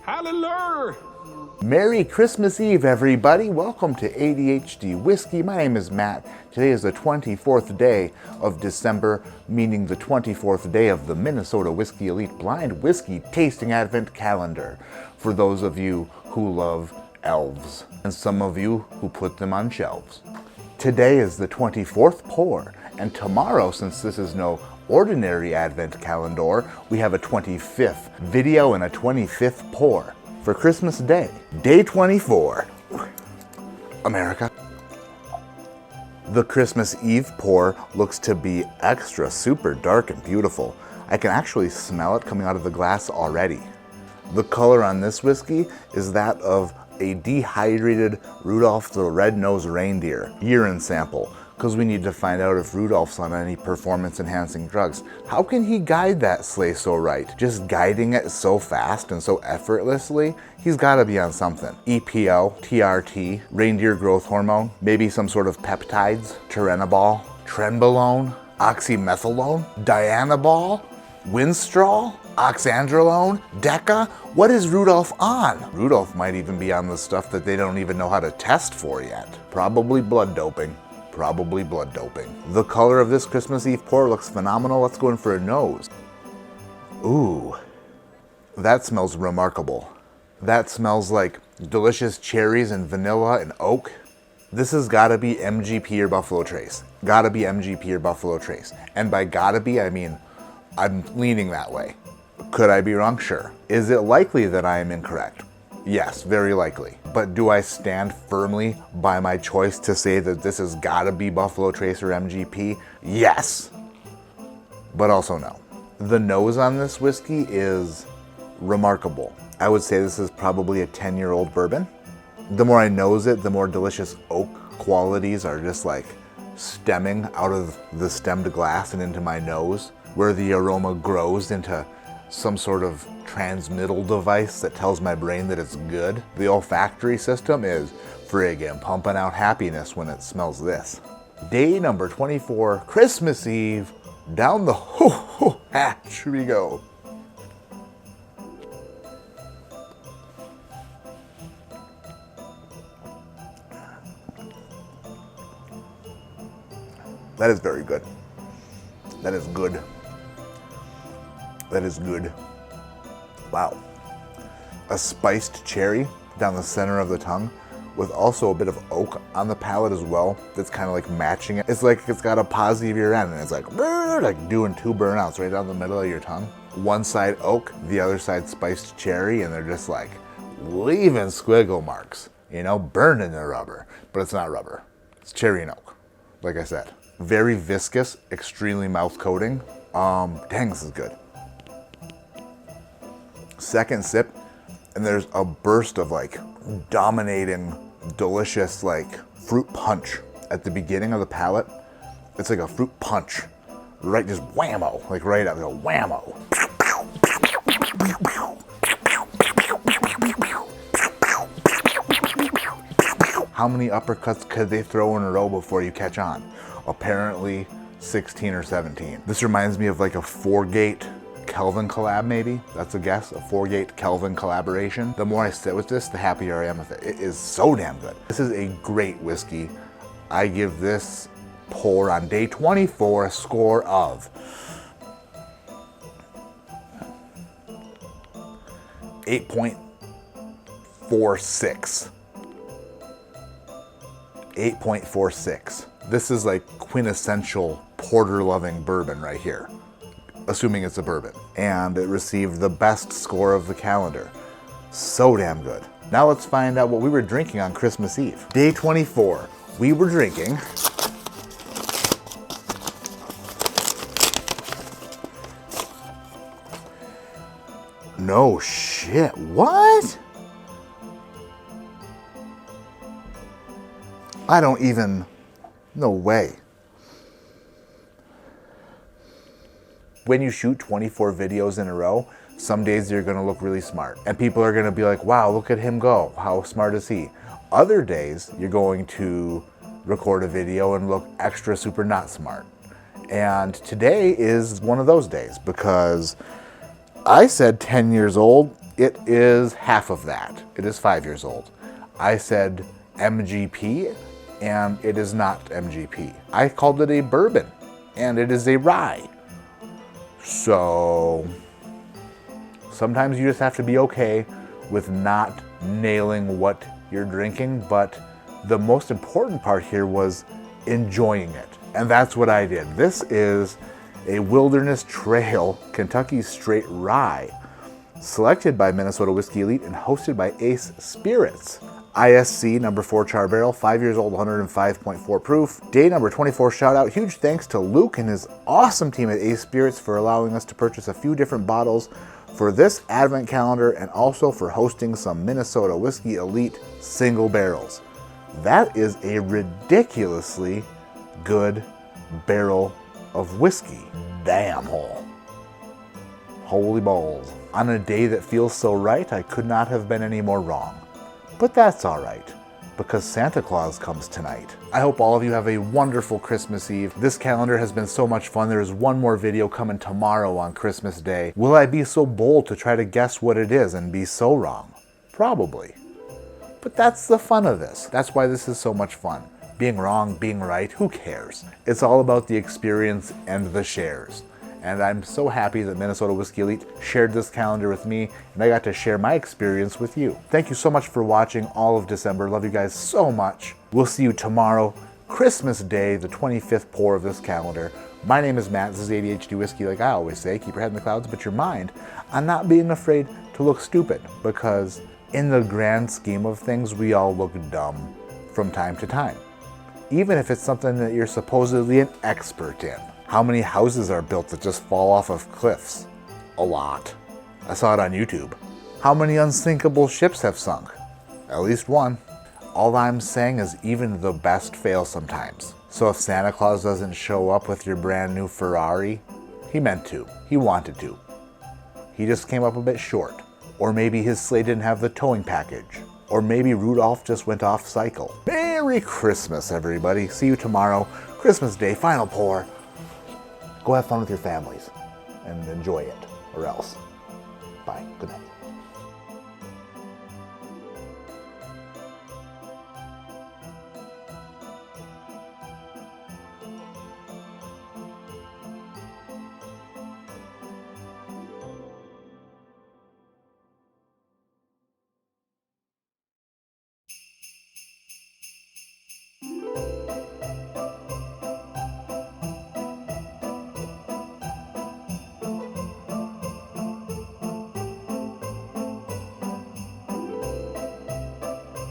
Hallelujah! Merry Christmas Eve, everybody. Welcome to ADHD Whiskey. My name is Matt. Today is the 24th day of December, meaning the 24th day of the Minnesota Whiskey Elite Blind Whiskey Tasting Advent Calendar. For those of you who love elves, and some of you who put them on shelves. Today is the 24th pour, and tomorrow, since this is no ordinary Advent calendar, we have a 25th video and a 25th pour for Christmas Day. Day 24, America. The Christmas Eve pour looks to be extra super dark and beautiful. I can actually smell it coming out of the glass already. The color on this whiskey is that of a dehydrated Rudolph the Red-Nosed Reindeer urine sample, because we need to find out if Rudolph's on any performance-enhancing drugs. How can he guide that sleigh so right? Just guiding it so fast and so effortlessly? He's gotta be on something. EPO, TRT, reindeer growth hormone, maybe some sort of peptides, Turinabol, Trenbolone, oxymethylone, Dianabol, Winstrol, oxandrolone, Deca. What is Rudolph on? Rudolph might even be on the stuff that they don't even know how to test for yet. Probably blood doping. Probably blood doping. The color of this Christmas Eve pour looks phenomenal. Let's go in for a nose. Ooh, that smells remarkable. That smells like delicious cherries and vanilla and oak. This has gotta be MGP or Buffalo Trace. Gotta be MGP or Buffalo Trace. And by gotta be, I mean, I'm leaning that way. Could I be wrong? Sure. Is it likely that I am incorrect? Yes, very likely. But do I stand firmly by my choice to say that this has gotta be Buffalo Trace or MGP? Yes, but also no. The nose on this whiskey is remarkable. I would say this is probably a 10-year-old bourbon. The more I nose it, the more delicious oak qualities are just like stemming out of the stemmed glass and into my nose, where the aroma grows into some sort of transmittal device that tells my brain that it's good. The olfactory system is friggin' pumping out happiness when it smells this. Day number 24, Christmas Eve, down the hatch we go. That is very good. That is good. That is good. Wow. A spiced cherry down the center of the tongue with also a bit of oak on the palate as well. That's kind of like matching it. It's like it's got a positive ear end and it's like doing two burnouts right down the middle of your tongue. One side oak, the other side spiced cherry, and they're just like leaving squiggle marks, you know, burning the rubber. But it's not rubber. It's cherry and oak, like I said. Very viscous, extremely mouth coating. Dang, this is good. Second sip, and there's a burst of like dominating, delicious like fruit punch at the beginning of the palate. It's like a fruit punch, right? Just whammo, like right up, whammo. How many uppercuts could they throw in a row before you catch on? Apparently 16 or 17. This reminds me of like a 4-gate Kelvin collab, maybe. That's a guess, a 4-gate Kelvin collaboration. The more I sit with this, the happier I am with it. It is so damn good. This is a great whiskey. I give this pour on day 24 a score of 8.46. 8.46. This is like quintessential porter-loving bourbon right here, assuming it's a bourbon. And it received the best score of the calendar. So damn good. Now let's find out what we were drinking on Christmas Eve. Day 24, we were drinking no shit, what? I don't even, no way. When you shoot 24 videos in a row, some days you're gonna look really smart. And people are gonna be like, wow, look at him go. How smart is he? Other days, you're going to record a video and look extra super not smart. And today is one of those days because I said 10 years old It is half of that. It is 5 years old. I said MGP, and it is not MGP. I called it a bourbon, and it is a rye. So sometimes you just have to be okay with not nailing what you're drinking, but the most important part here was enjoying it. And that's what I did. This is a Wilderness Trail Kentucky Straight Rye, selected by Minnesota Whiskey Elite and hosted by Ace Spirits. ISC number 4 char barrel, 5 years old, 105.4 proof. Day number 24 shout out. Huge thanks to Luke and his awesome team at Ace Spirits for allowing us to purchase a few different bottles for this advent calendar, and also for hosting some Minnesota Whiskey Elite single barrels. That is a ridiculously good barrel of whiskey. Damn hole. Holy balls. On a day that feels so right, I could not have been any more wrong. But that's all right, because Santa Claus comes tonight. I hope all of you have a wonderful Christmas Eve. This calendar has been so much fun. There is one more video coming tomorrow on Christmas Day. Will I be so bold to try to guess what it is and be so wrong? Probably. But that's the fun of this. That's why this is so much fun. Being wrong, being right, who cares? It's all about the experience and the shares. And I'm so happy that Minnesota Whiskey Elite shared this calendar with me, and I got to share my experience with you. Thank you so much for watching all of December. Love you guys so much. We'll see you tomorrow, Christmas Day, the 25th pour of this calendar. My name is Matt. This is ADHD Whiskey. Like I always say, keep your head in the clouds, but your mind on not being afraid to look stupid, because in the grand scheme of things, we all look dumb from time to time. Even if it's something that you're supposedly an expert in. How many houses are built that just fall off of cliffs? A lot. I saw it on YouTube. How many unsinkable ships have sunk? At least one. All I'm saying is even the best fail sometimes. So if Santa Claus doesn't show up with your brand new Ferrari, he meant to. He wanted to. He just came up a bit short. Or maybe his sleigh didn't have the towing package. Or maybe Rudolph just went off cycle. Merry Christmas, everybody. See you tomorrow. Christmas Day, final pour. Go have fun with your families and enjoy it, or else. Bye. Good night.